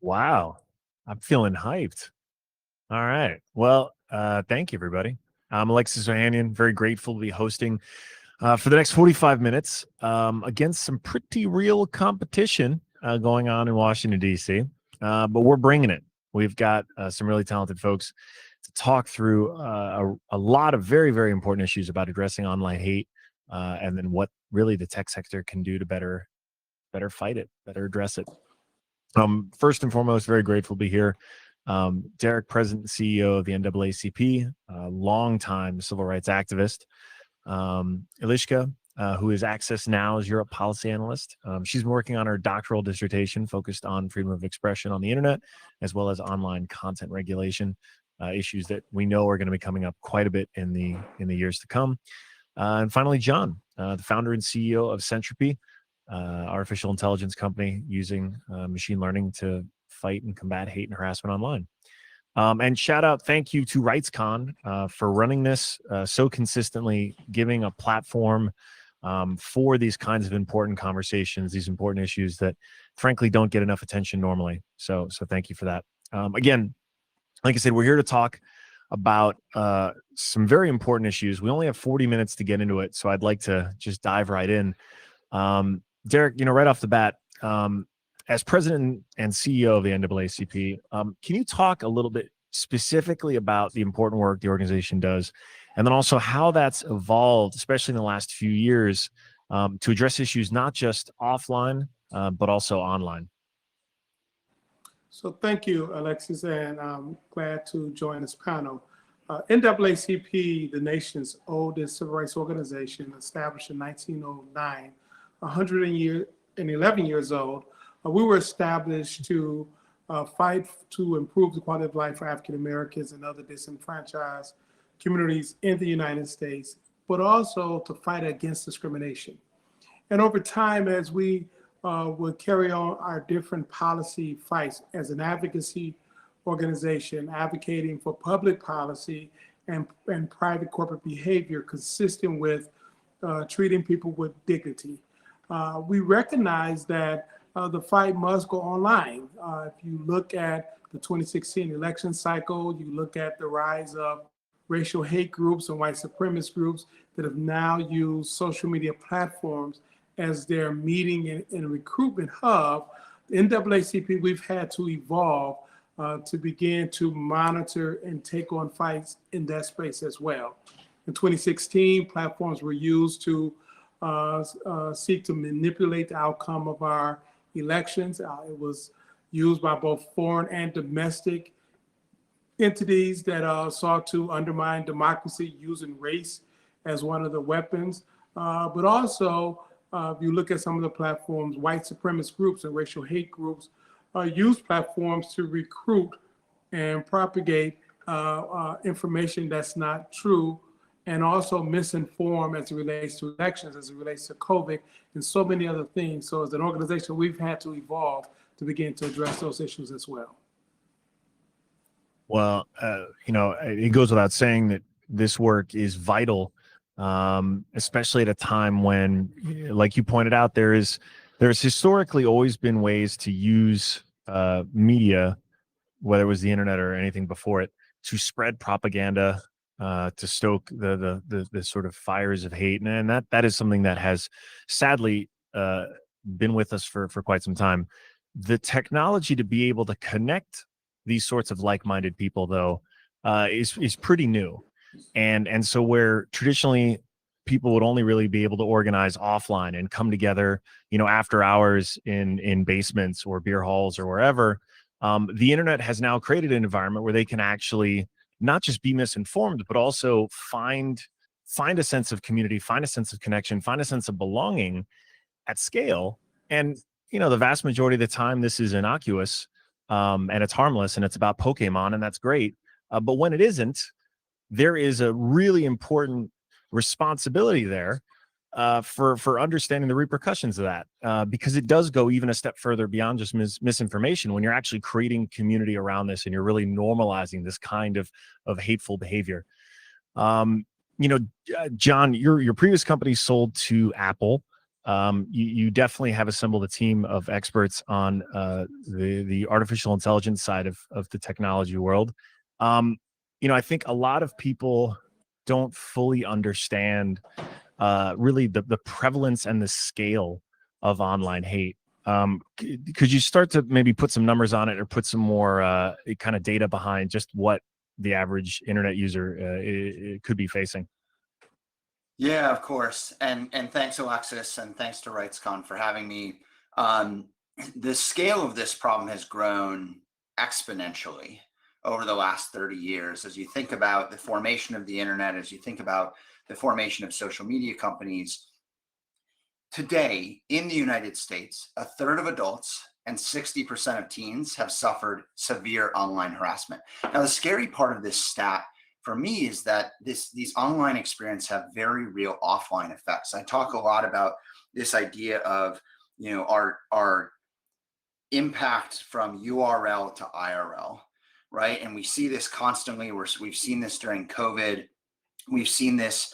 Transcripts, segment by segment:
Wow. I'm feeling hyped. All right. Well, thank you, everybody. I'm Alexis Ohanian. Very grateful to be hosting for the next 45 minutes against some pretty real competition going on in Washington, D.C. But we're bringing it. We've got some really talented folks to talk through a lot of very, very important issues about addressing online hate and then what really the tech sector can do to better fight it, better address it. First and foremost, very grateful to be here. Derrick, President and CEO of the NAACP, longtime civil rights activist. Eliška, who is Access Now's Europe policy analyst. She's been working on her doctoral dissertation focused on freedom of expression on the internet, as well as online content regulation, issues that we know are going to be coming up quite a bit in the years to come. And finally, John, the founder and CEO of Centropy, artificial intelligence company using machine learning to fight and combat hate and harassment online. And shout out, thank you to RightsCon for running this so consistently, giving a platform for these kinds of important conversations, these important issues that frankly don't get enough attention normally. So thank you for that. Again, like I said, we're here to talk about some very important issues. We only have 40 minutes to get into it, so I'd like to just dive right in. Derrick, right off the bat, as president and CEO of the NAACP, can you talk a little bit specifically about the important work the organization does, and then also how that's evolved, especially in the last few years, to address issues not just offline, but also online? So thank you, Alexis, and I'm glad to join this panel. NAACP, the nation's oldest civil rights organization, established in 1909, 111 years old. We were established to fight to improve the quality of life for African Americans and other disenfranchised communities in the United States, but also to fight against discrimination. And over time, as we would carry on our different policy fights as an advocacy organization, advocating for public policy and private corporate behavior consistent with treating people with dignity. We recognize that the fight must go online. If you look at the 2016 election cycle, you look at the rise of racial hate groups and white supremacist groups that have now used social media platforms as their meeting and recruitment hub. The NAACP, we've had to evolve to begin to monitor and take on fights in that space as well. In 2016, platforms were used to seek to manipulate the outcome of our elections. It was used by both foreign and domestic entities that sought to undermine democracy using race as one of the weapons. But also, if you look at some of the platforms, white supremacist groups and racial hate groups use platforms to recruit and propagate information that's not true, and also misinform as it relates to elections, as it relates to COVID, and so many other things. So as an organization, we've had to evolve to begin to address those issues as well. Well, it goes without saying that this work is vital, especially at a time when, like you pointed out, there's historically always been ways to use media, whether it was the internet or anything before it, to spread propaganda, to stoke the sort of fires of hate, and that is something that has sadly been with us for quite some time. The technology to be able to connect these sorts of like-minded people, though, is pretty new, and so where traditionally people would only really be able to organize offline and come together, after hours in basements or beer halls or wherever, the internet has now created an environment where they can actually not just be misinformed, but also find a sense of community, find a sense of connection, find a sense of belonging at scale. And, the vast majority of the time, this is innocuous, and it's harmless, and it's about Pokemon, and that's great. But when it isn't, there is a really important responsibility there for understanding the repercussions of that, because it does go even a step further beyond just misinformation when you're actually creating community around this and you're really normalizing this kind of hateful behavior. John, your previous company sold to Apple. You definitely have assembled a team of experts on the artificial intelligence side of the technology world. I think a lot of people don't fully understand really the prevalence and the scale of online hate. Could you start to maybe put some numbers on it, or put some more kind of data behind just what the average internet user could be facing? Yeah, of course. And thanks, Alexis, and thanks to RightsCon for having me. The scale of this problem has grown exponentially over the last 30 years. As you think about the formation of the internet, as you think about the formation of social media companies, today in the United States, a third of adults and 60% of teens have suffered severe online harassment. Now, the scary part of this stat for me is that these online experiences have very real offline effects. I talk a lot about this idea of, our impact from URL to IRL, right? And we see this constantly. We've seen this during COVID. We've seen this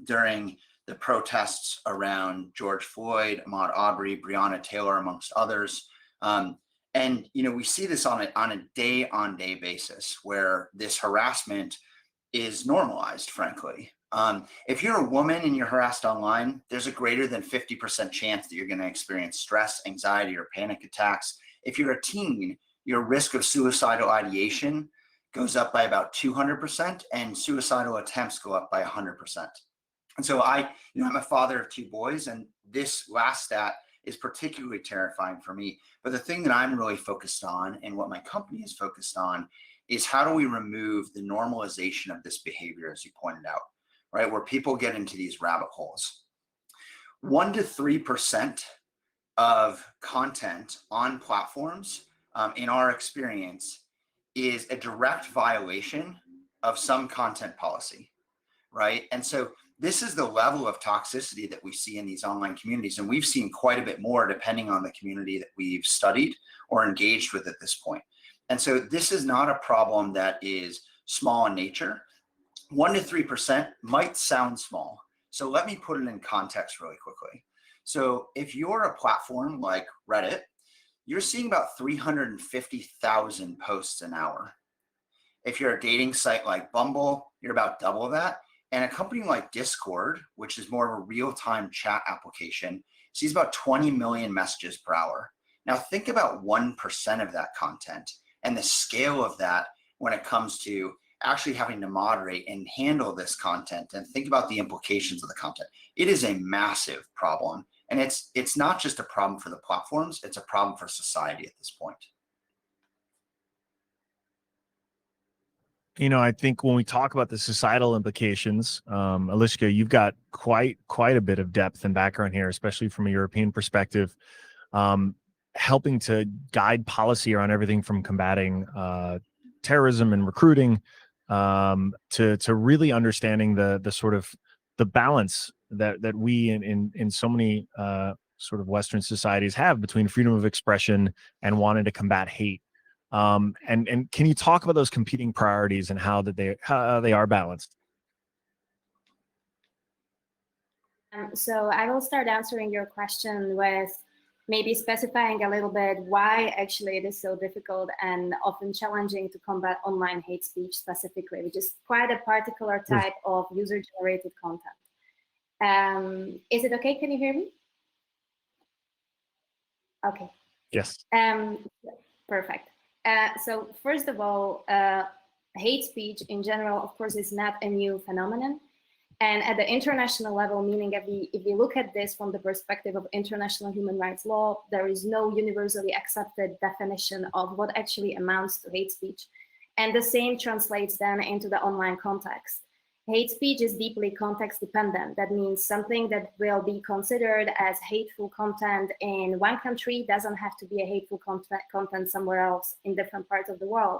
during the protests around George Floyd, Ahmaud Arbery, Breonna Taylor, amongst others. And we see this on a day-on-day basis, where this harassment is normalized, frankly. If you're a woman and you're harassed online, there's a greater than 50% chance that you're going to experience stress, anxiety, or panic attacks. If you're a teen, your risk of suicidal ideation goes up by about 200%, and suicidal attempts go up by 100%. And so I'm a father of two boys, and this last stat is particularly terrifying for me. But the thing that I'm really focused on, and what my company is focused on, is how do we remove the normalization of this behavior, as you pointed out, right? Where people get into these rabbit holes. 1 to 3% of content on platforms, in our experience, is a direct violation of some content policy, right? And so this is the level of toxicity that we see in these online communities. And we've seen quite a bit more depending on the community that we've studied or engaged with at this point. And so this is not a problem that is small in nature. 1 to 3% might sound small. So let me put it in context really quickly. So if you're a platform like Reddit, you're seeing about 350,000 posts an hour. If you're a dating site like Bumble, you're about double that. And a company like Discord, which is more of a real-time chat application, sees about 20 million messages per hour. Now think about 1% of that content and the scale of that when it comes to actually having to moderate and handle this content, and think about the implications of the content. It is a massive problem. And it's not just a problem for the platforms, it's a problem for society at this point. I think when we talk about the societal implications, Eliška, you've got quite a bit of depth and background here, especially from a European perspective, helping to guide policy around everything from combating terrorism and recruiting to really understanding the sort of the balance that we in so many sort of Western societies have between freedom of expression and wanting to combat hate. And can you talk about those competing priorities and how they are balanced? So I will start answering your question with maybe specifying a little bit why actually it is so difficult and often challenging to combat online hate speech specifically, which is quite a particular type of user-generated content. Is it okay? Can you hear me? Okay. Yes. Perfect. So first of all, hate speech in general, of course, is not a new phenomenon. And at the international level, meaning if we look at this from the perspective of international human rights law, there is no universally accepted definition of what actually amounts to hate speech. And the same translates then into the online context. Hate speech is deeply context dependent. That means something that will be considered as hateful content in one country doesn't have to be a hateful content somewhere else in different parts of the world.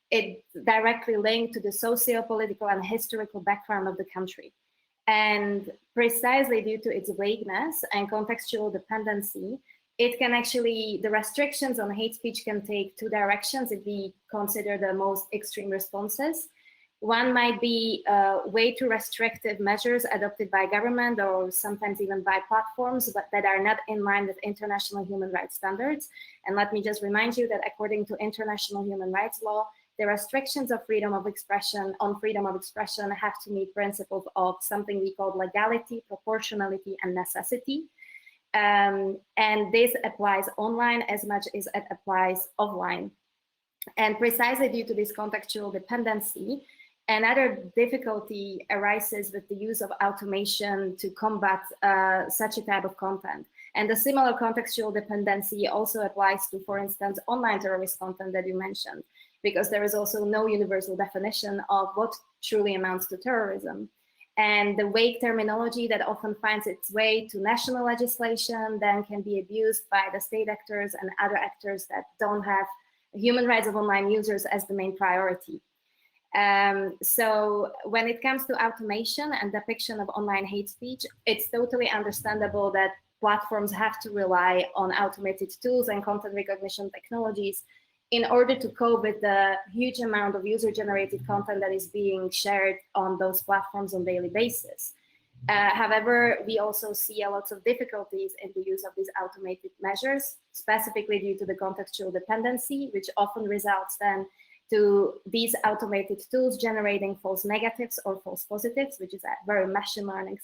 It's directly linked to the socio-political and historical background of the country. And precisely due to its vagueness and contextual dependency, it can actually, the restrictions on hate speech can take two directions if we consider the most extreme responses. One might be way too restrictive measures adopted by government or sometimes even by platforms, but that are not in line with international human rights standards. And let me just remind you that according to international human rights law, the restrictions of freedom of expression have to meet principles of something we call legality, proportionality, and necessity. And this applies online as much as it applies offline. And precisely due to this contextual dependency, another difficulty arises with the use of automation to combat such a type of content. And the similar contextual dependency also applies to, for instance, online terrorist content that you mentioned, because there is also no universal definition of what truly amounts to terrorism. And the vague terminology that often finds its way to national legislation then can be abused by the state actors and other actors that don't have human rights of online users as the main priority. So when it comes to automation and depiction of online hate speech, it's totally understandable that platforms have to rely on automated tools and content recognition technologies in order to cope with the huge amount of user-generated content that is being shared on those platforms on a daily basis. However, we also see a lot of difficulties in the use of these automated measures, specifically due to the contextual dependency, which often results then to these automated tools generating false negatives or false positives, which is a very machine learning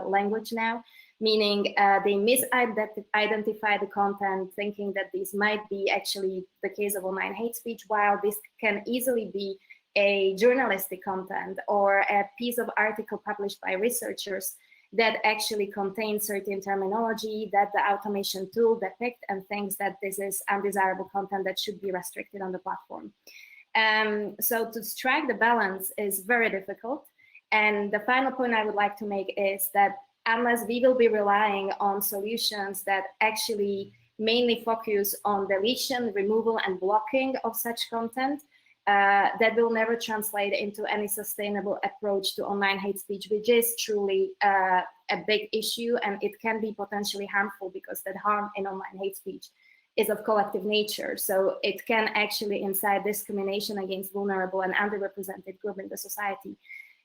language now, meaning they misidentify the content, thinking that this might be actually the case of online hate speech, while this can easily be a journalistic content or a piece of article published by researchers that actually contains certain terminology that the automation tool depicts and thinks that this is undesirable content that should be restricted on the platform. So to strike the balance is very difficult. And the final point I would like to make is that unless we will be relying on solutions that actually mainly focus on deletion, removal, and blocking of such content, that will never translate into any sustainable approach to online hate speech, which is truly a big issue, and it can be potentially harmful because that harm in online hate speech is of collective nature. So it can actually incite discrimination against vulnerable and underrepresented groups in the society.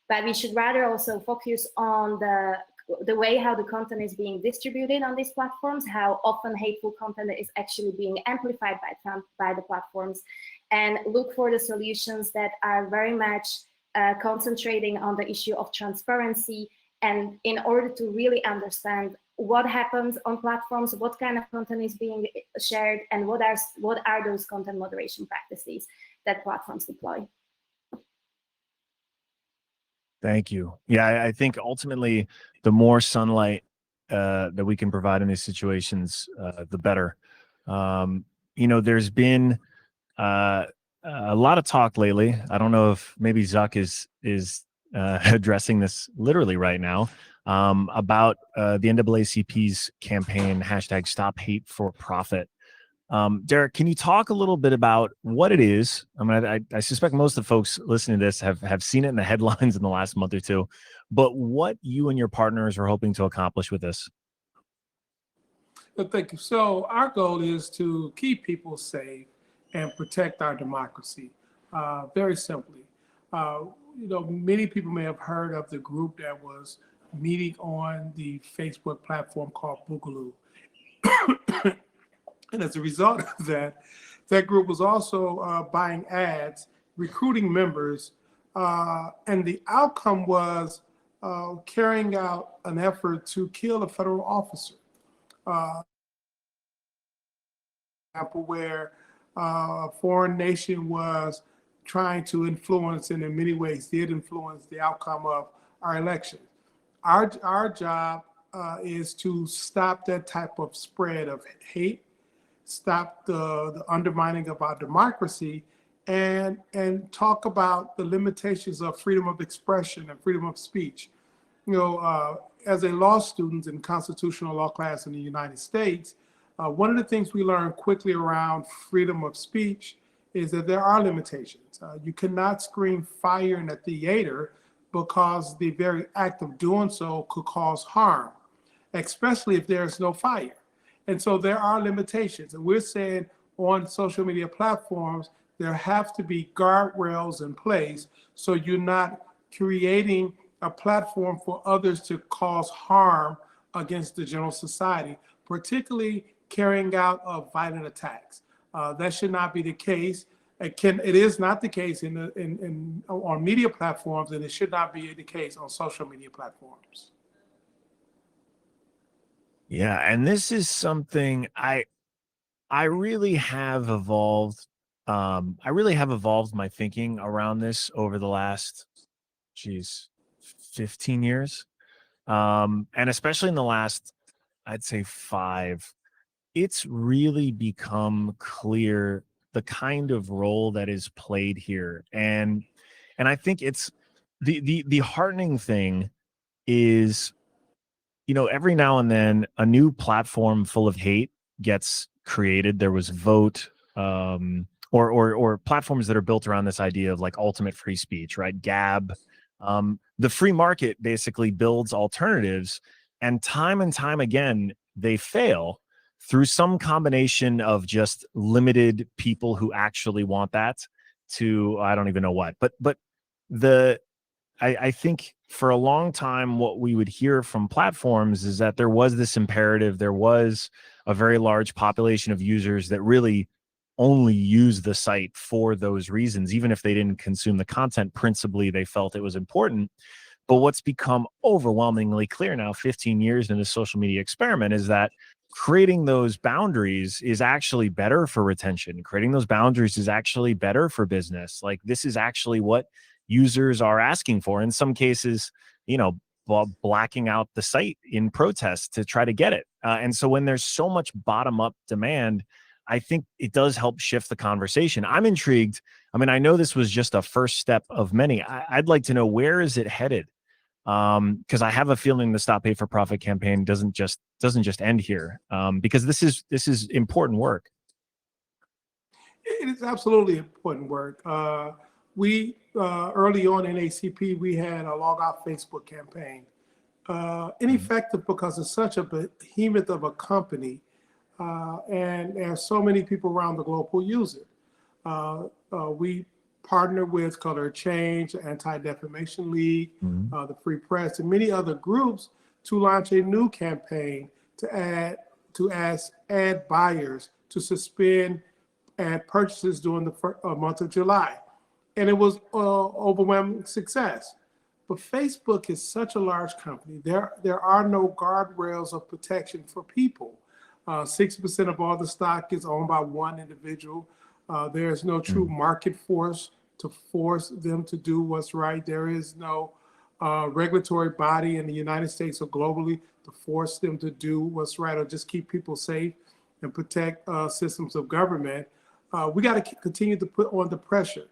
But we should rather also focus on the way how the content is being distributed on these platforms, how often hateful content is actually being amplified by the platforms, and look for the solutions that are very much concentrating on the issue of transparency, and in order to really understand what happens on platforms, what kind of content is being shared, and what are those content moderation practices that platforms deploy. Thank you. Yeah, I think ultimately the more sunlight that we can provide in these situations, the better. There's been a lot of talk lately. I don't know if maybe Zuck is addressing this literally right now, about the NAACP's campaign, #StopHateForProfit. Derrick, can you talk a little bit about what it is? I mean, I suspect most of the folks listening to this have seen it in the headlines in the last month or two, but what you and your partners are hoping to accomplish with this? Thank you. So our goal is to keep people safe and protect our democracy, very simply. Many people may have heard of the group that was meeting on the Facebook platform called Boogaloo. And as a result of that group was also buying ads, recruiting members, and the outcome was carrying out an effort to kill a federal officer. Example where a foreign nation was trying to influence, and in many ways did influence, the outcome of our election. Our job is to stop that type of spread of hate, stop the undermining of our democracy, and talk about the limitations of freedom of expression and freedom of speech. As a law student in constitutional law class in the United States, one of the things we learned quickly around freedom of speech is that there are limitations. You cannot scream fire in a theater because the very act of doing so could cause harm, especially if there's no fire. And so there are limitations. And we're saying on social media platforms there have to be guardrails in place so you're not creating a platform for others to cause harm against the general society, particularly carrying out violent attacks. That should not be the case. It is not the case on media platforms, and it should not be the case on social media platforms. Yeah, and this is something I really have evolved. I really have evolved my thinking around this over the last, 15 years. And especially in the last, I'd say 5, it's really become clear the kind of role that is played here. And I think it's the heartening thing is, every now and then a new platform full of hate gets created. There was Vote, or platforms that are built around this idea of like ultimate free speech, right? Gab. The free market basically builds alternatives, and time again, they fail through some combination of just limited people who actually want that to, I don't even know what, but I think for a long time, what we would hear from platforms is that there was this imperative, there was a very large population of users that really only use the site for those reasons. Even if they didn't consume the content principally, they felt it was important. But what's become overwhelmingly clear now, 15 years in this social media experiment, is that creating those boundaries is actually better for retention. Creating those boundaries is actually better for business. Like, this is actually what users are asking for. In some cases, blacking out the site in protest to try to get it. And so when there's so much bottom-up demand, I think it does help shift the conversation. I'm intrigued. I mean, I know this was just a first step of many. I'd like to know, where is it headed? Because I have a feeling the Stop Hate for Profit campaign doesn't just end here. Because this is important work. It is absolutely important work. We early on in ACP, we had a log off Facebook campaign. Ineffective because it's such a behemoth of a company, and there's so many people around the globe who use it. We partner with Color Change, Anti-Defamation League, the Free Press, and many other groups to launch a new campaign to ask ad buyers to suspend ad purchases during the month of July. And it was overwhelming success. But Facebook is such a large company. There are no guardrails of protection for people. 6% of all the stock is owned by one individual. There is no true market force to force them to do what's right. There is no regulatory body in the United States or globally to force them to do what's right or just keep people safe and protect systems of government. We got to continue to put on the pressure.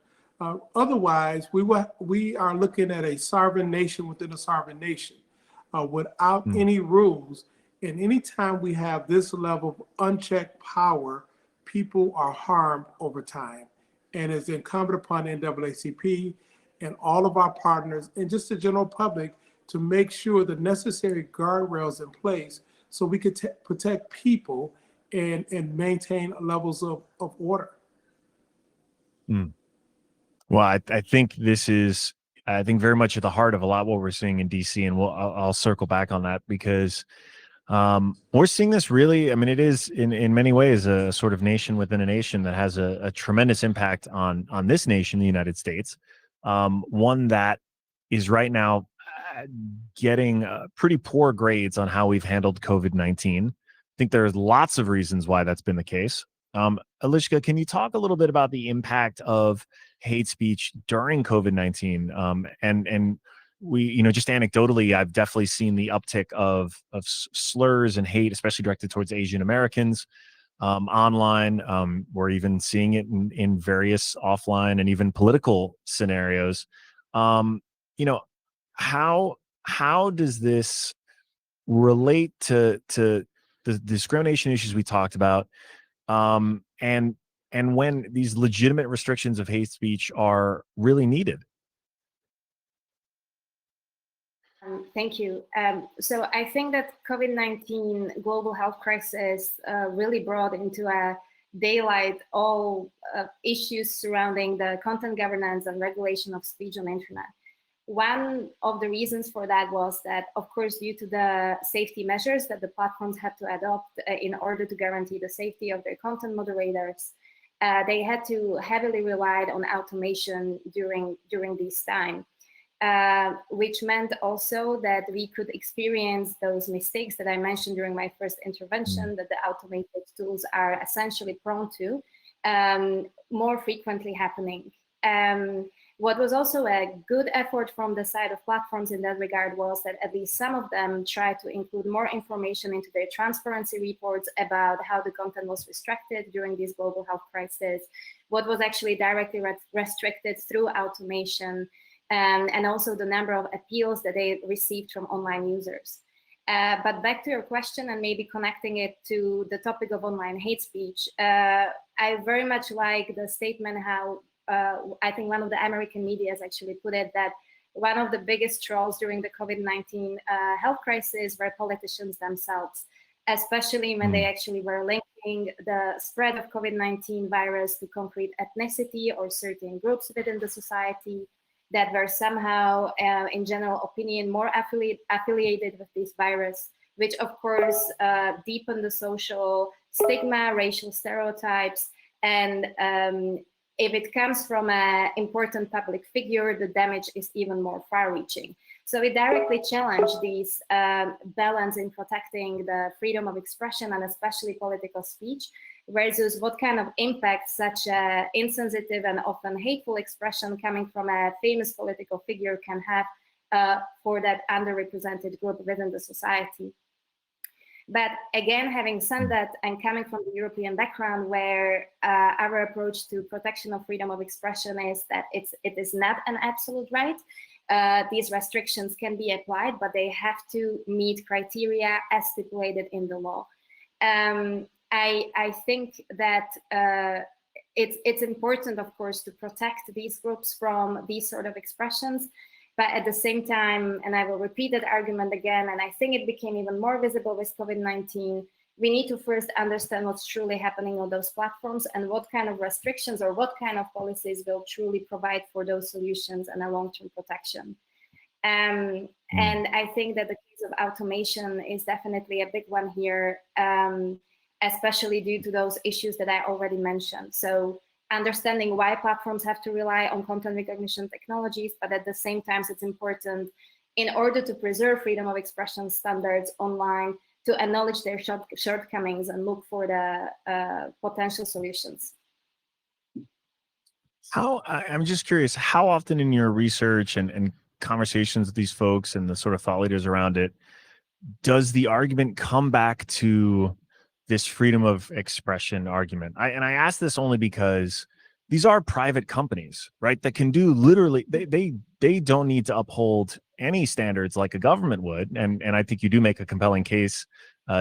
Otherwise, we are looking at a sovereign nation within a sovereign nation without any rules. And anytime we have this level of unchecked power, people are harmed over time. And it's incumbent upon the NAACP and all of our partners and just the general public to make sure the necessary guardrails in place so we could protect people and maintain levels of order. Well, I think this is, very much at the heart of a lot what we're seeing in DC, and I'll circle back on that because we're seeing this really. I mean, it is in many ways a sort of nation within a nation that has a tremendous impact on this nation, the United States, one that is right now getting pretty poor grades on how we've handled COVID-19. I think there's lots of reasons why that's been the case. Eliška, can you talk a little bit about the impact of hate speech during COVID-19? And we, just anecdotally, I've definitely seen the uptick of slurs and hate, especially directed towards Asian Americans online. We're even seeing it in various offline and even political scenarios. How does this relate to the discrimination issues we talked about? And when these legitimate restrictions of hate speech are really needed? Thank you. So I think that COVID-19 global health crisis really brought into a daylight all issues surrounding the content governance and regulation of speech on internet. One of the reasons for that was that, of course, due to the safety measures that the platforms had to adopt in order to guarantee the safety of their content moderators, they had to heavily rely on automation during this time, which meant also that we could experience those mistakes that I mentioned during my first intervention, that the automated tools are essentially prone to, more frequently happening. What was also a good effort from the side of platforms in that regard was that at least some of them tried to include more information into their transparency reports about how the content was restricted during this global health crisis, what was actually directly restricted through automation, and also the number of appeals that they received from online users. But back to your question and maybe connecting it to the topic of online hate speech, I very much like the statement how I think one of the American media has actually put it, that one of the biggest trolls during the COVID-19 health crisis were politicians themselves, especially when they actually were linking the spread of COVID-19 virus to concrete ethnicity or certain groups within the society that were somehow, in general opinion, more affiliated with this virus, which of course deepened the social stigma, racial stereotypes, and if it comes from an important public figure, the damage is even more far-reaching. So we directly challenge this balance in protecting the freedom of expression and especially political speech, versus what kind of impact such an insensitive and often hateful expression coming from a famous political figure can have for that underrepresented group within the society. But again, having said that, and coming from the European background, where our approach to protection of freedom of expression is that it is not an absolute right. These restrictions can be applied, but they have to meet criteria as stipulated in the law. I think that it's important, of course, to protect these groups from these sort of expressions. But at the same time, and I will repeat that argument again, and I think it became even more visible with COVID-19, we need to first understand what's truly happening on those platforms and what kind of restrictions or what kind of policies will truly provide for those solutions and a long-term protection. And I think that the case of automation is definitely a big one here, especially due to those issues that I already mentioned. So understanding why platforms have to rely on content recognition technologies, but at the same time, it's important in order to preserve freedom of expression standards online to acknowledge their shortcomings and look for the potential solutions. I'm just curious, how often in your research and conversations with these folks and the sort of thought leaders around it, does the argument come back to this freedom of expression argument? I ask this only because these are private companies, right? That can do literally, they don't need to uphold any standards like a government would. And I think you do make a compelling case,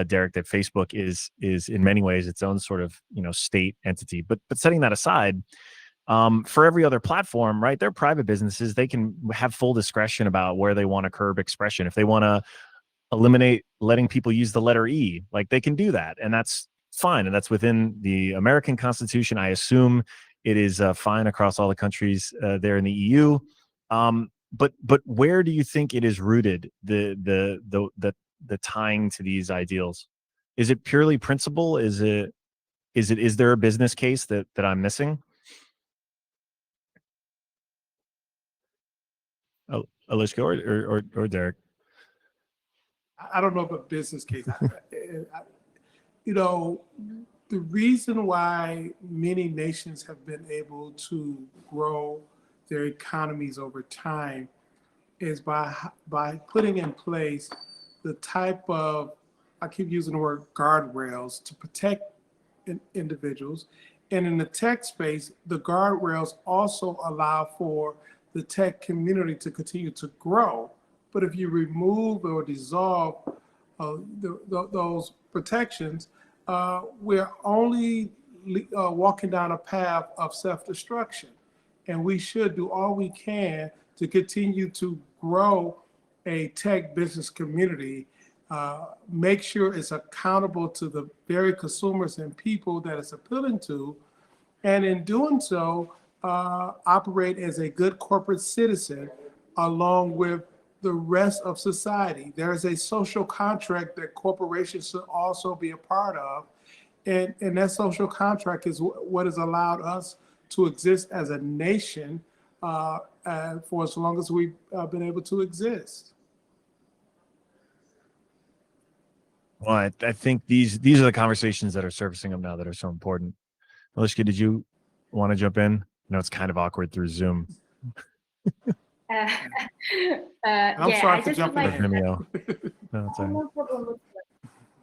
Derrick, that Facebook is in many ways its own sort of, state entity. But setting that aside, for every other platform, right? They're private businesses. They can have full discretion about where they want to curb expression. If they want to eliminate letting people use the letter E, like they can do that, and that's fine, and that's within the American Constitution. I assume it is fine across all the countries there in the EU. But where do you think it is rooted, the tying to these ideals? Is it purely principle? Is there a business case that I'm missing? Oh, Eliška or Derrick? I don't know if a business case. The reason why many nations have been able to grow their economies over time is by putting in place the type of, I keep using the word guardrails, to protect individuals. And in the tech space, the guardrails also allow for the tech community to continue to grow. But if you remove or dissolve those protections, we're only walking down a path of self-destruction. And we should do all we can to continue to grow a tech business community make sure it's accountable to the very consumers and people that it's appealing to, and in doing so, operate as a good corporate citizen along with the rest of society. There is a social contract that corporations should also be a part of, and that social contract is what has allowed us to exist as a nation for as long as we've been able to exist. Well, I think these are the conversations that are surfacing up now that are so important. Eliška, did you want to jump in? I know it's kind of awkward through Zoom. I'm Yeah, sorry I for just would jumping like in. No, it's all right. no problem.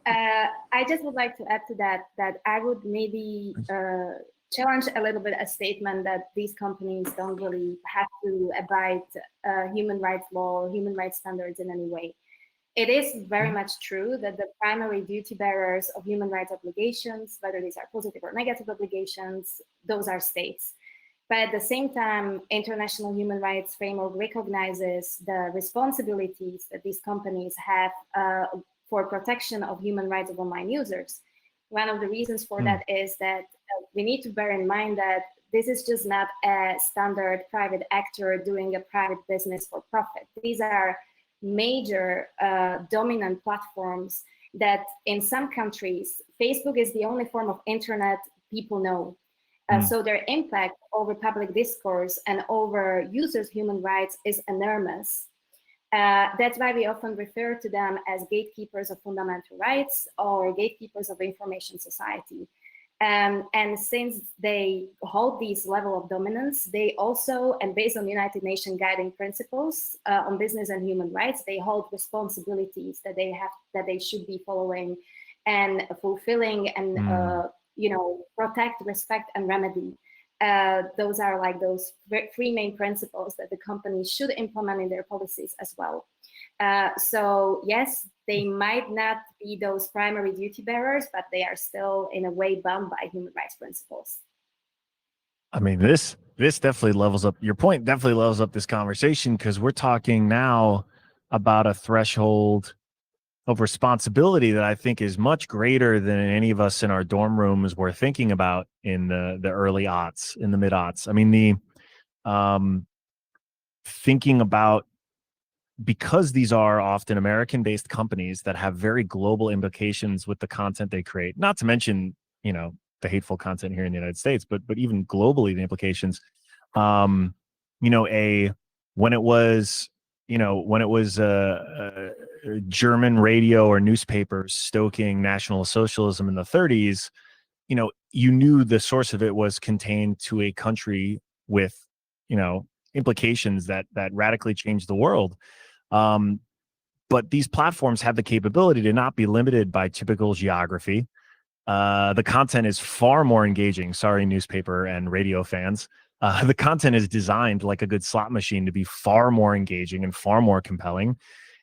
I just would like to add to that I would maybe challenge a little bit a statement that these companies don't really have to abide human rights law, human rights standards in any way. It is very much true that the primary duty bearers of human rights obligations, whether these are positive or negative obligations, those are states. But at the same time, international human rights framework recognizes the responsibilities that these companies have for protection of human rights of online users. One of the reasons for that is that we need to bear in mind that this is just not a standard private actor doing a private business for profit. These are major dominant platforms that in some countries, Facebook is the only form of internet people know. So their impact over public discourse and over users' human rights is enormous. That's why we often refer to them as gatekeepers of fundamental rights or gatekeepers of information society. And since they hold these level of dominance, they also, and based on United Nations guiding principles on business and human rights, they hold responsibilities that they should be following and fulfilling and protect, respect, and remedy. Those are like those three main principles that the companies should implement in their policies as well. So yes, they might not be those primary duty bearers, but they are still in a way bound by human rights principles. I mean, this definitely levels up. Your point definitely levels up this conversation because we're talking now about a threshold of responsibility that I think is much greater than any of us in our dorm rooms were thinking about in the early aughts, in the mid aughts. I mean, thinking about, because these are often American-based companies that have very global implications with the content they create, not to mention, the hateful content here in the United States, but even globally, the implications, when it was German radio or newspapers stoking National Socialism in the 30s, you knew the source of it was contained to a country with, implications that radically changed the world. But these platforms have the capability to not be limited by typical geography. The content is far more engaging. Sorry, newspaper and radio fans. The content is designed like a good slot machine to be far more engaging and far more compelling.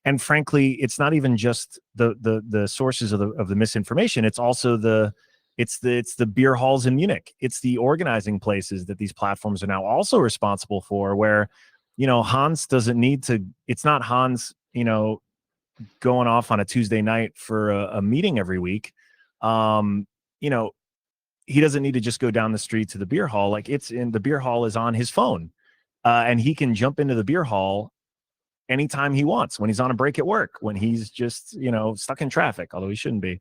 And frankly, it's not even just the sources of the misinformation. It's also the beer halls in Munich. It's the organizing places that these platforms are now also responsible for, where, Hans doesn't need to, it's not Hans, going off on a Tuesday night for a meeting every week. He doesn't need to just go down the street to the beer hall. Like, the beer hall is on his phone, and he can jump into the beer hall anytime he wants, when he's on a break at work, when he's just, stuck in traffic, although he shouldn't be.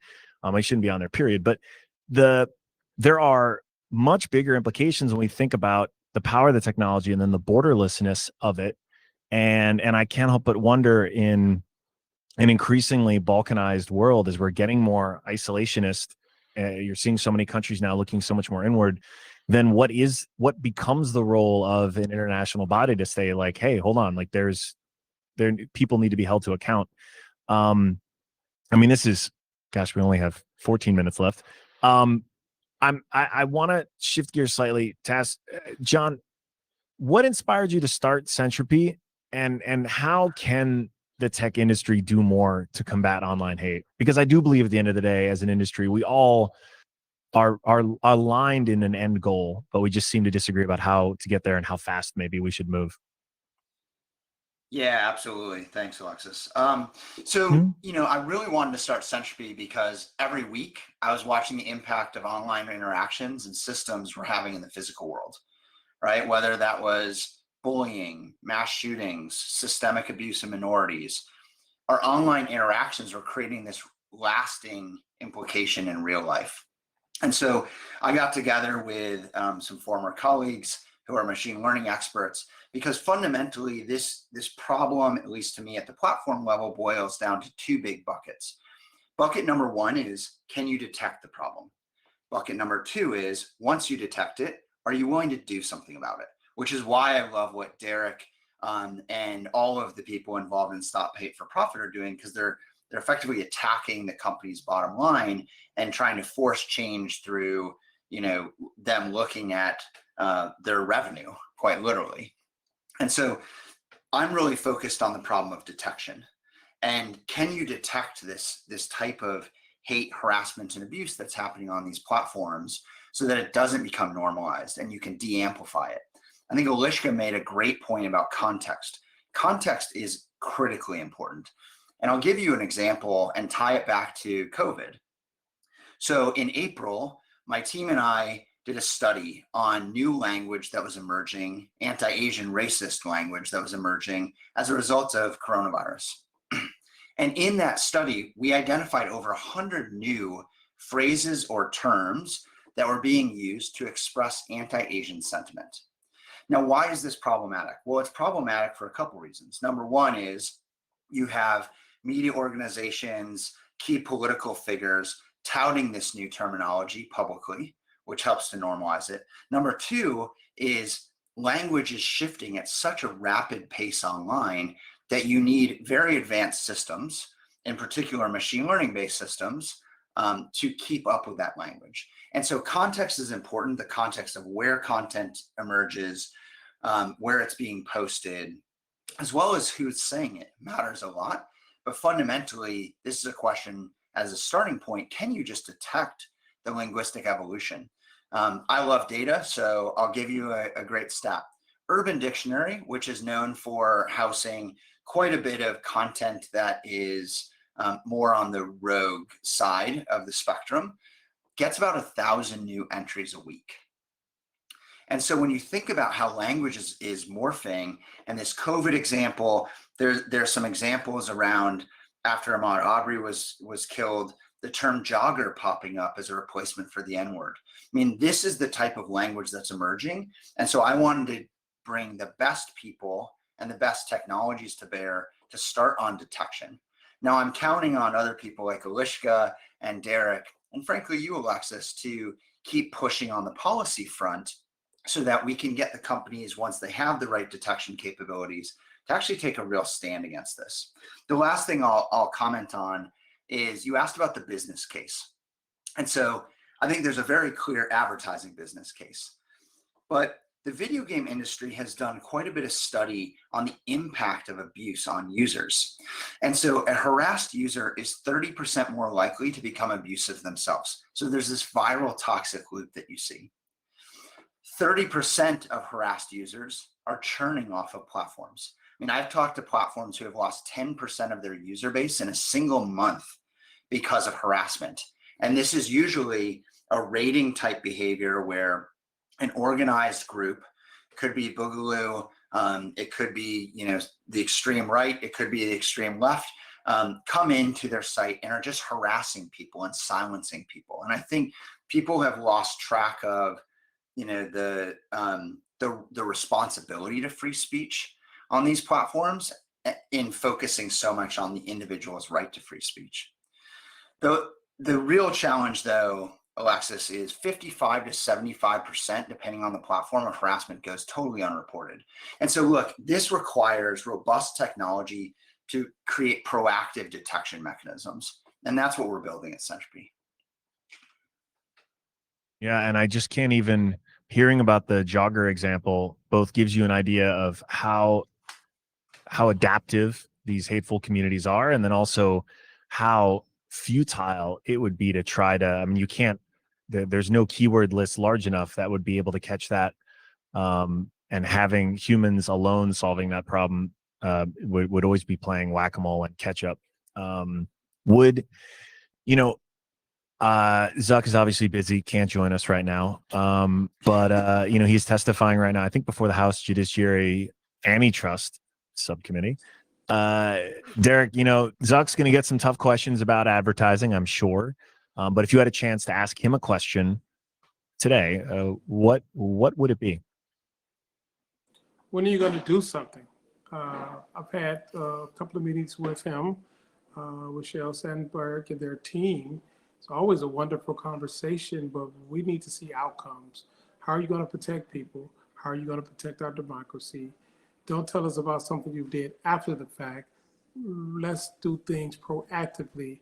He shouldn't be on there, period. But there are much bigger implications when we think about the power of the technology and then the borderlessness of it. And I can't help but wonder, in an increasingly balkanized world, as we're getting more isolationist, you're seeing so many countries now looking so much more inward, then what becomes the role of an international body to say, like, hey, hold on, like, people need to be held to account. This is, gosh, we only have 14 minutes left. I want to shift gears slightly to ask John, what inspired you to start Centropy, and how can the tech industry do more to combat online hate? Because I do believe at the end of the day, as an industry, we all are aligned in an end goal, but we just seem to disagree about how to get there and how fast maybe we should move. Yeah, absolutely. Thanks, Alexis. So, Mhm. I really wanted to start Centropy because every week I was watching the impact of online interactions and systems we're having in the physical world, right? Whether that was bullying, mass shootings, systemic abuse of minorities, our online interactions were creating this lasting implication in real life. And so I got together with some former colleagues who are machine learning experts, because fundamentally this problem, at least to me at the platform level, boils down to two big buckets. Bucket number one is, can you detect the problem? Bucket number two is, once you detect it, are you willing to do something about it? Which is why I love what Derrick and all of the people involved in Stop Hate for Profit are doing, because they're effectively attacking the company's bottom line and trying to force change through them looking at their revenue, quite literally. And so I'm really focused on the problem of detection. And can you detect this type of hate, harassment, and abuse that's happening on these platforms so that it doesn't become normalized and you can de-amplify it? I think Eliška made a great point about context. Context is critically important. And I'll give you an example and tie it back to COVID. So in April, my team and I did a study on new language that was emerging, anti-Asian racist language that was emerging as a result of coronavirus. And in that study, we identified over 100 new phrases or terms that were being used to express anti-Asian sentiment. Now, why is this problematic? Well, it's problematic for a couple reasons. Number one is you have media organizations, key political figures touting this new terminology publicly, which helps to normalize it. Number two is language is shifting at such a rapid pace online that you need very advanced systems, in particular machine learning based systems, to keep up with that language. And so context is important, the context of where content emerges, where it's being posted, as well as who's saying it matters a lot. But fundamentally, this is a question as a starting point, can you just detect the linguistic evolution? I love data, so I'll give you a great stat. Urban Dictionary, which is known for housing quite a bit of content that is more on the rogue side of the spectrum, gets about 1,000 new entries a week. And so when you think about how language is morphing, and this COVID example, there's some examples around after Ahmaud Arbery was killed, the term jogger popping up as a replacement for the N-word. I mean, this is the type of language that's emerging. And so I wanted to bring the best people and the best technologies to bear to start on detection. Now I'm counting on other people like Eliška and Derrick, and frankly you, Alexis, to keep pushing on the policy front so that we can get the companies, once they have the right detection capabilities, to actually take a real stand against this. The last thing I'll comment on is you asked about the business case. And so I think there's a very clear advertising business case. But the video game industry has done quite a bit of study on the impact of abuse on users. And so a harassed user is 30% more likely to become abusive themselves. So there's this viral toxic loop that you see. 30% of harassed users are churning off of platforms. I mean, I've talked to platforms who have lost 10% of their user base in a single month because of harassment. And this is usually a rating type behavior where an organized group, could be Boogaloo, it could be the extreme right, it could be the extreme left, come into their site and are just harassing people and silencing people. And I think people have lost track of the responsibility to free speech on these platforms in focusing so much on the individual's right to free speech. The real challenge, though, Alexis, is 55 to 75%, depending on the platform, of harassment goes totally unreported. And so, look, this requires robust technology to create proactive detection mechanisms. And that's what we're building at Centropy. Yeah, and I just can't even, hearing about the jogger example both gives you an idea of how adaptive these hateful communities are, and then also how futile it would be to try to, I mean, you can't, there's no keyword list large enough that would be able to catch that. And having humans alone solving that problem would always be playing whack-a-mole and catch up. Would, you know, Zuck is obviously busy, can't join us right now. But you know, he's testifying right now, I think before the House Judiciary Antitrust Subcommittee. Derrick, you know, Zuck's going to get some tough questions about advertising, I'm sure. But if you had a chance to ask him a question today, what would it be? When are you going to do something? I've had a couple of meetings with him, with Sheryl Sandberg and their team. It's always a wonderful conversation, but we need to see outcomes. How are you going to protect people? How are you going to protect our democracy? Don't tell us about something you did after the fact. Let's do things proactively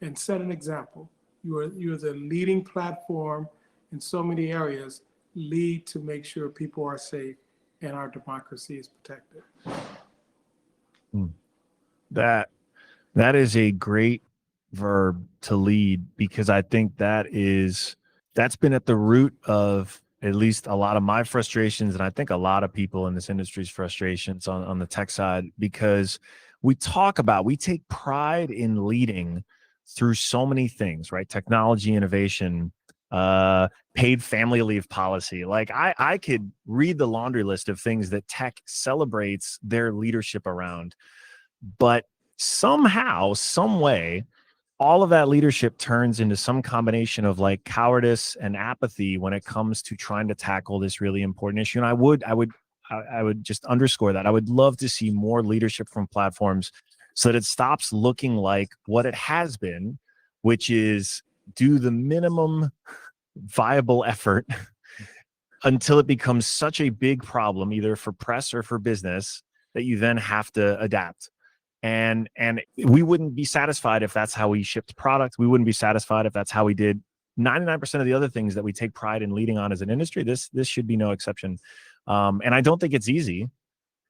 and set an example. You're the leading platform in so many areas. Lead to make sure people are safe and our democracy is protected. That is a great verb, to lead, because I think that's been at the root of at least a lot of my frustrations, and I think a lot of people in this industry's frustrations on the tech side, because we take pride in leading through so many things, right? Technology, innovation, paid family leave policy. Like I could read the laundry list of things that tech celebrates their leadership around, but somehow, some way, all of that leadership turns into some combination of like cowardice and apathy when it comes to trying to tackle this really important issue. And I would just underscore that. I would love to see more leadership from platforms so that it stops looking like what it has been, which is do the minimum viable effort until it becomes such a big problem, either for press or for business, that you then have to adapt. And we wouldn't be satisfied if that's how we shipped product. We wouldn't be satisfied if that's how we did 99% of the other things that we take pride in leading on as an industry. This should be no exception. And I don't think it's easy,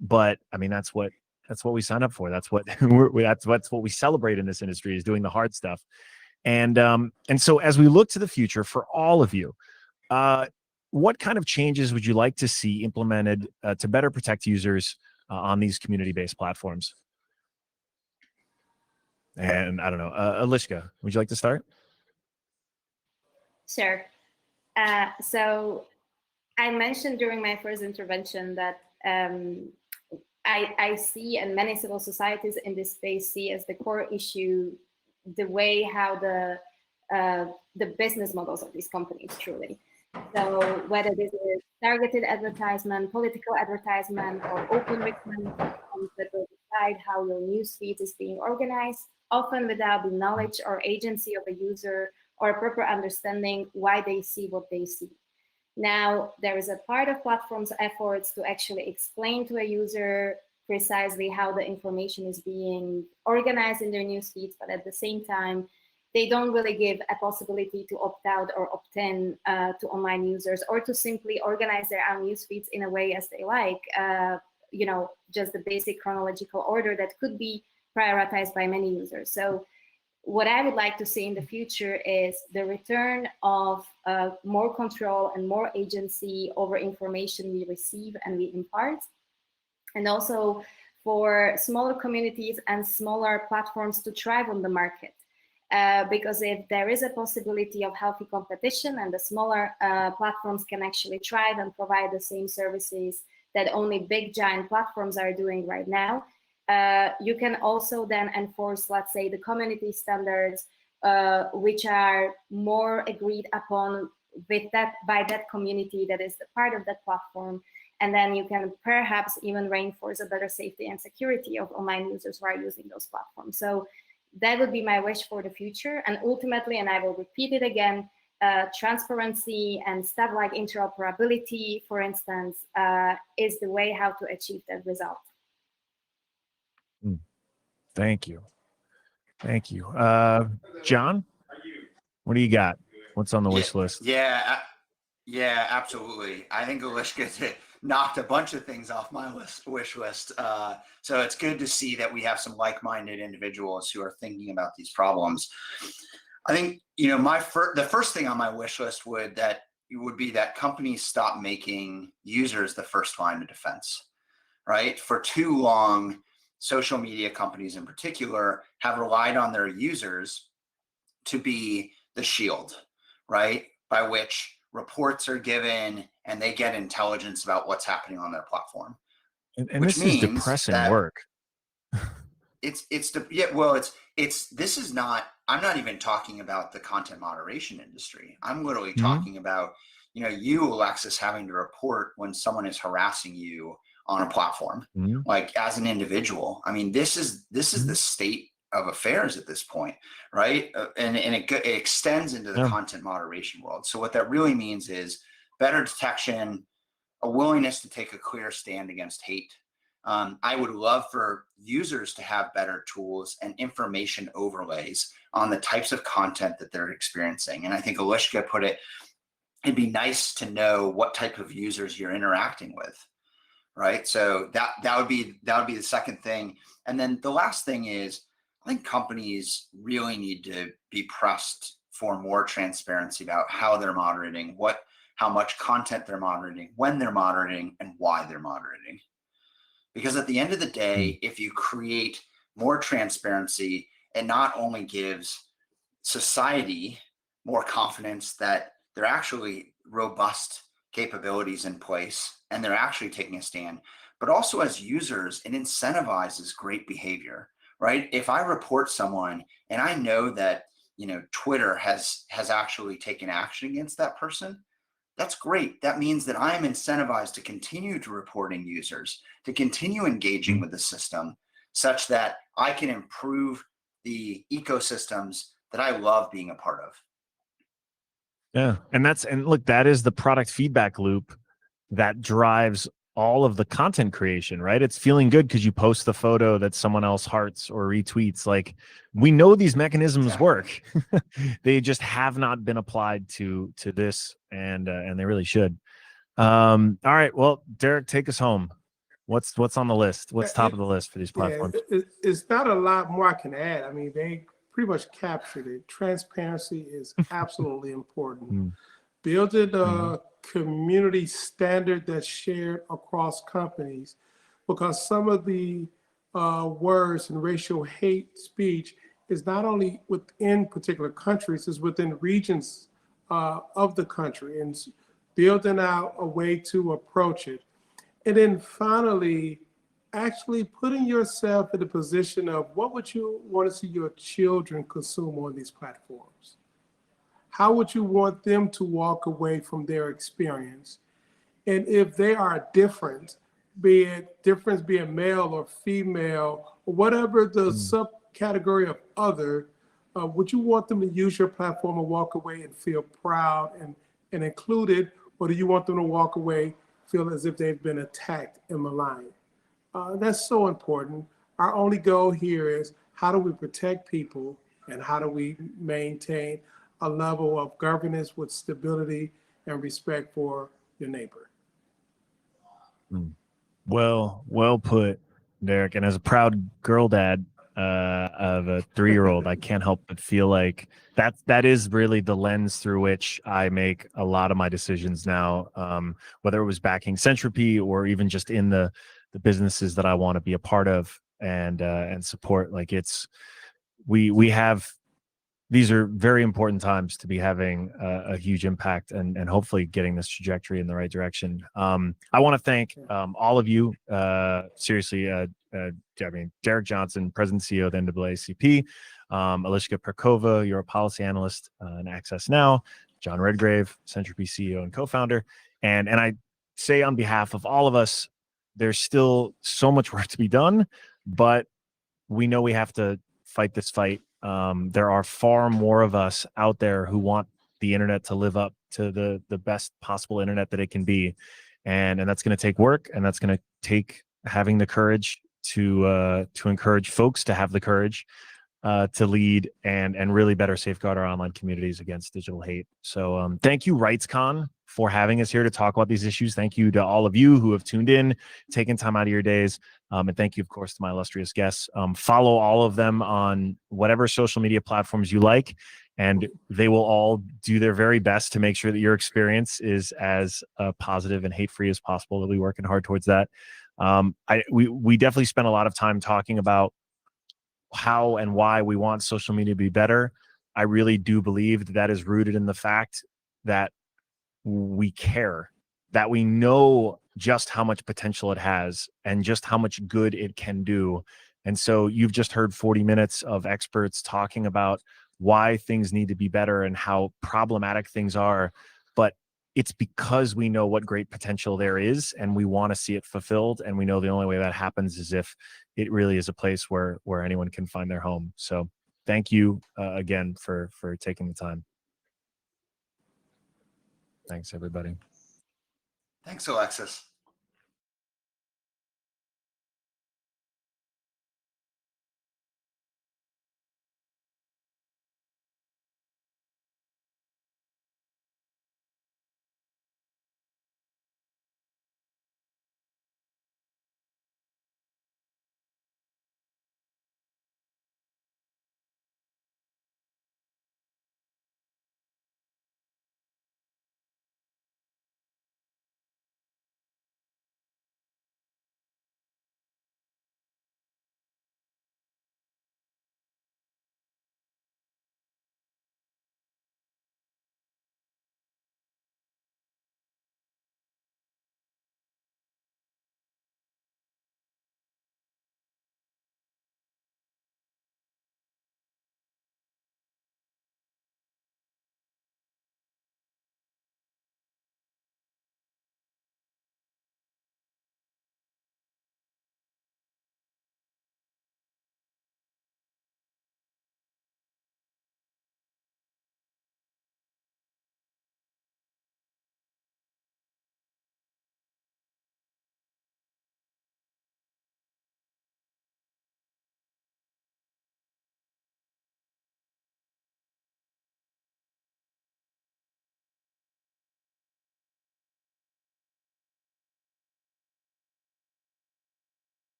but I mean, that's what we sign up for. That's what that's what we celebrate in this industry, is doing the hard stuff. And so as we look to the future for all of you, what kind of changes would you like to see implemented to better protect users on these community-based platforms? And I don't know, Eliška, would you like to start? Sure. So I mentioned during my first intervention that I see, and many civil societies in this space see as the core issue, the way how the business models of these companies truly. So whether this is targeted advertisement, political advertisement, or open recommendation that will decide how your newsfeed is being organized, often without the knowledge or agency of a user or a proper understanding why they see what they see. Now, there is a part of platforms' efforts to actually explain to a user precisely how the information is being organized in their news feeds, but at the same time, they don't really give a possibility to opt out or opt in to online users, or to simply organize their own news feeds in a way as they like, just the basic chronological order that could be prioritized by many users. So what I would like to see in the future is the return of more control and more agency over information we receive and we impart. And also for smaller communities and smaller platforms to thrive on the market. Because if there is a possibility of healthy competition and the smaller platforms can actually thrive and provide the same services that only big giant platforms are doing right now, you can also then enforce, let's say, the community standards, which are more agreed upon by that community that is the part of that platform. And then you can perhaps even reinforce a better safety and security of online users who are using those platforms. So that would be my wish for the future. And ultimately, and I will repeat it again, transparency and stuff like interoperability, for instance, is the way how to achieve that result. Thank you. Thank you. John, what do you got? What's on the wish list? Yeah, absolutely. I think Eliška knocked a bunch of things off my wish list. So it's good to see that we have some like-minded individuals who are thinking about these problems. I think, the first thing on my wish list would be that companies stop making users the first line of defense, right? For too long, social media companies in particular have relied on their users to be the shield, right? By which reports are given and they get intelligence about what's happening on their platform. And which this is means depressing that work. This is not, I'm not even talking about the content moderation industry. I'm literally Mhm. talking about, you, Alexis, having to report when someone is harassing you on a platform, Mhm. like as an individual. I mean, this is Mhm. the state of affairs at this point, right? And it extends into the Yeah. content moderation world. So what that really means is better detection, a willingness to take a clear stand against hate. I would love for users to have better tools and information overlays on the types of content that they're experiencing. And I think Eliška put it, it'd be nice to know what type of users you're interacting with, right? So that would be the second thing. And then the last thing is, I think companies really need to be pressed for more transparency about how they're moderating, how much content they're moderating, when they're moderating, and why they're moderating. Because at the end of the day, if you create more transparency, it not only gives society more confidence that there are actually robust capabilities in place and they're actually taking a stand, but also as users, it incentivizes great behavior, right? If I report someone and I know that, Twitter has actually taken action against that person, that's great. That means that I'm incentivized to continue to reporting users, to continue engaging with the system such that I can improve the ecosystems that I love being a part of. Yeah. And look, that is the product feedback loop that drives all of the content creation, right? It's feeling good because you post the photo that someone else hearts or retweets. Like, we know these mechanisms Exactly. work. They just have not been applied to this, and they really should. All right. Well, Derrick, take us home. What's on the list? What's top of the list for these platforms? It's not a lot more I can add. I mean, they pretty much captured it. Transparency is absolutely important. Building a community standard that's shared across companies, because some of the words and racial hate speech is not only within particular countries, it's within regions of the country, and building out a way to approach it. And then finally, actually putting yourself in the position of what would you want to see your children consume on these platforms? How would you want them to walk away from their experience? And if they are different, be it difference being male or female, or whatever the subcategory of other, would you want them to use your platform and walk away and feel proud and included? Or do you want them to walk away, feel as if they've been attacked and maligned? That's so important. Our only goal here is, how do we protect people and how do we maintain a level of governance with stability and respect for your neighbor? Well put, Derrick. And as a proud girl dad of a 3-year-old, I can't help but feel like that is really the lens through which I make a lot of my decisions now, whether it was backing Centropy or even just in the businesses that I want to be a part of and support. Like, we have, these are very important times to be having a huge impact and hopefully getting this trajectory in the right direction. I want to thank all of you. Seriously, Derrick Johnson, President and CEO of the NAACP, Eliška Pírková, you're a policy analyst in Access Now, John Redgrave, Centropy CEO and co-founder. And I say on behalf of all of us, there's still so much work to be done, but we know we have to fight this fight. There are far more of us out there who want the internet to live up to the best possible internet that it can be. And that's going to take work, and that's going to take having the courage to encourage folks to have the courage to lead and really better safeguard our online communities against digital hate. So thank you, RightsCon, for having us here to talk about these issues. Thank you to all of you who have tuned in, taken time out of your days. And thank you, of course, to my illustrious guests. Follow all of them on whatever social media platforms you like, and they will all do their very best to make sure that your experience is as positive and hate-free as possible. They'll be working hard towards that. We definitely spent a lot of time talking about how and why we want social media to be better. I really do believe that that is rooted in the fact that we care, that we know just how much potential it has and just how much good it can do. And so you've just heard 40 minutes of experts talking about why things need to be better and how problematic things are. But it's because we know what great potential there is and we want to see it fulfilled. And we know the only way that happens is if it really is a place where anyone can find their home. So thank you again for taking the time. Thanks, everybody. Thanks, Alexis.